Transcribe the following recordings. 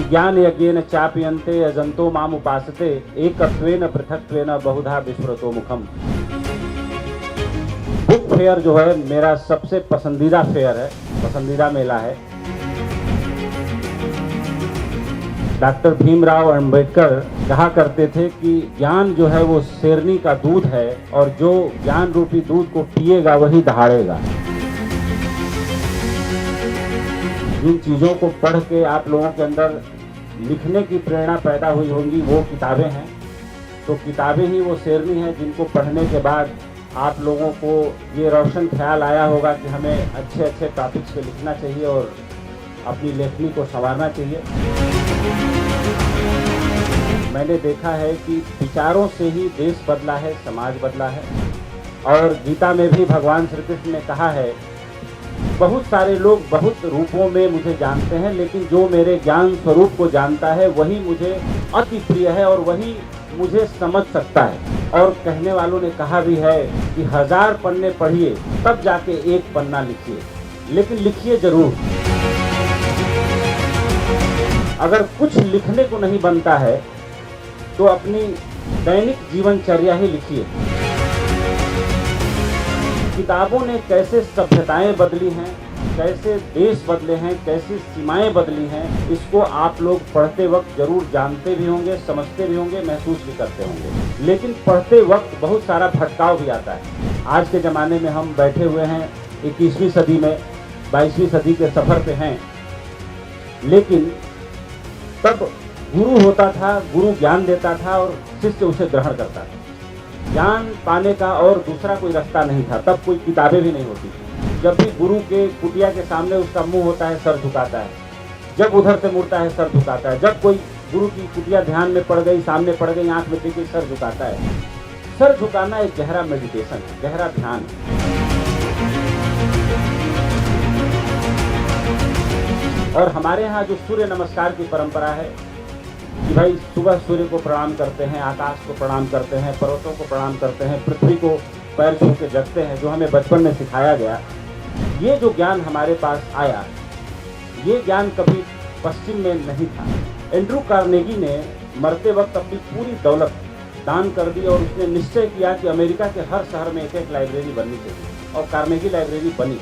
ज्ञानयज्ञेन चापयन्ते अजन्तो माम उपासते एकत्वेन पृथक्त्वेन बहुधा विस्मृतो मुखम। बुक फेयर जो है मेरा सबसे पसंदीदा फेयर है, पसंदीदा मेला है। डॉक्टर भीमराव अंबेडकर कहा करते थे कि ज्ञान जो है वो शेरनी का दूध है और जो ज्ञान रूपी दूध को पिएगा वही दहाड़ेगा। जिन चीज़ों को पढ़ के आप लोगों के अंदर लिखने की प्रेरणा पैदा हुई होंगी वो किताबें हैं। तो किताबें ही वो शेरनी हैं जिनको पढ़ने के बाद आप लोगों को ये रोशन ख्याल आया होगा कि हमें अच्छे अच्छे टॉपिक्स पे लिखना चाहिए और अपनी लेखनी को संवारना चाहिए। मैंने देखा है कि विचारों से ही देश बदला है, समाज बदला है। और गीता में भी भगवान श्री कृष्ण ने कहा है, बहुत सारे लोग बहुत रूपों में मुझे जानते हैं, लेकिन जो मेरे ज्ञान स्वरूप को जानता है वही मुझे अति प्रिय है और वही मुझे समझ सकता है। और कहने वालों ने कहा भी है कि 1000 पन्ने पढ़िए तब जाके एक पन्ना लिखिए, लेकिन लिखिए जरूर। अगर कुछ लिखने को नहीं बनता है तो अपनी दैनिक जीवनचर्या ही लिखिए। किताबों ने कैसे सभ्यताएं बदली हैं, कैसे देश बदले हैं, कैसी सीमाएं बदली हैं, इसको आप लोग पढ़ते वक्त जरूर जानते भी होंगे, समझते भी होंगे, महसूस भी करते होंगे। लेकिन पढ़ते वक्त बहुत सारा भटकाव भी आता है। आज के ज़माने में हम बैठे हुए हैं 21वीं सदी में, 22वीं सदी के सफ़र पे हैं। लेकिन तब गुरु होता था, गुरु ज्ञान देता था और शिष्य उसे ग्रहण करता था। ज्ञान पाने का और दूसरा कोई रास्ता नहीं था। तब कोई किताबें भी नहीं होती थी। जब भी गुरु के कुटिया के सामने उसका मुंह होता है, सर झुकाता है। जब उधर से मुड़ता है, सर झुकाता है। जब कोई गुरु की कुटिया ध्यान में पड़ गई, सामने पड़ गई, आंख में देखी, सर झुकाता है। सर झुकाना एक गहरा मेडिटेशन है, गहरा ध्यान है। और हमारे यहाँ जो सूर्य नमस्कार की परंपरा है कि भाई सुबह सूर्य को प्रणाम करते हैं, आकाश को प्रणाम करते हैं, पर्वतों को प्रणाम करते हैं, पृथ्वी को पैर छू के जगते हैं, जो हमें बचपन में सिखाया गया। ये जो ज्ञान हमारे पास आया, ये ज्ञान कभी पश्चिम में नहीं था। एंड्रू कार्नेगी ने मरते वक्त अपनी पूरी दौलत दान कर दी और उसने निश्चय किया कि अमेरिका के हर शहर में एक एक लाइब्रेरी बननी चाहिए, और कार्नेगी लाइब्रेरी बनी।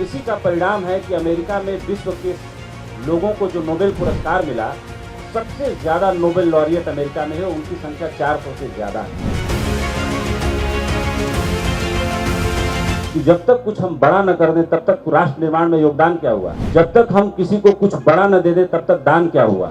इसी का परिणाम है कि अमेरिका में विश्व के लोगों को जो नोबेल पुरस्कार मिला, सबसे ज़्यादा नोबेल लॉरियट अमेरिका में है, उनकी संख्या 400 से ज़्यादा है। कि जब तक कुछ हम बड़ा न कर दें तब तक राष्ट्र निर्माण में योगदान क्या हुआ? जब तक हम किसी को कुछ बड़ा न दे दें तब तक दान क्या हुआ?